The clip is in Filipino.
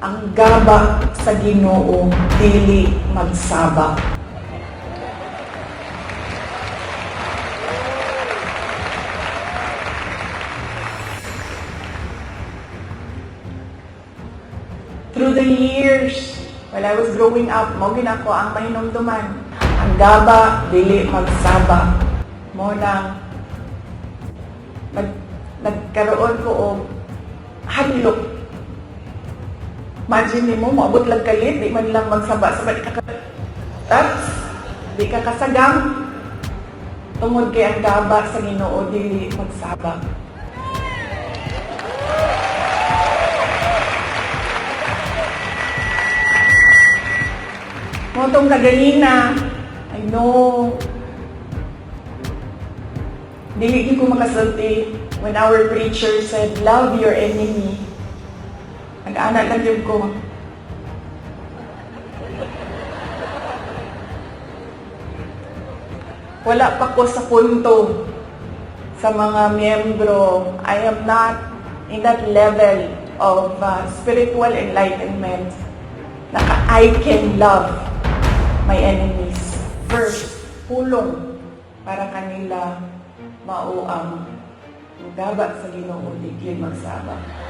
Ang gaba sa Ginoo dili magsaba. Through the years, while I was growing up, mo ginako ang mahinumduman. Ang gaba dili magsaba. Mo nang nagkaroon ko og hadlok. Imagine mo, maabot lang kalit, di man lang magsaba-saba, di ka kasagam. Tungod kay ang gaba sa Ginoo dili magsaba. Mo tong kaganina, I know, dili ko makasulti when our preacher said, love your enemy. Nag-anak lang yun ko. Wala pa ko sa punto sa mga miyembro. I am not in that level of spiritual enlightenment na I can love my enemies. First, pulong para kanila mao ang gaba sa Ginoo, di magsaba.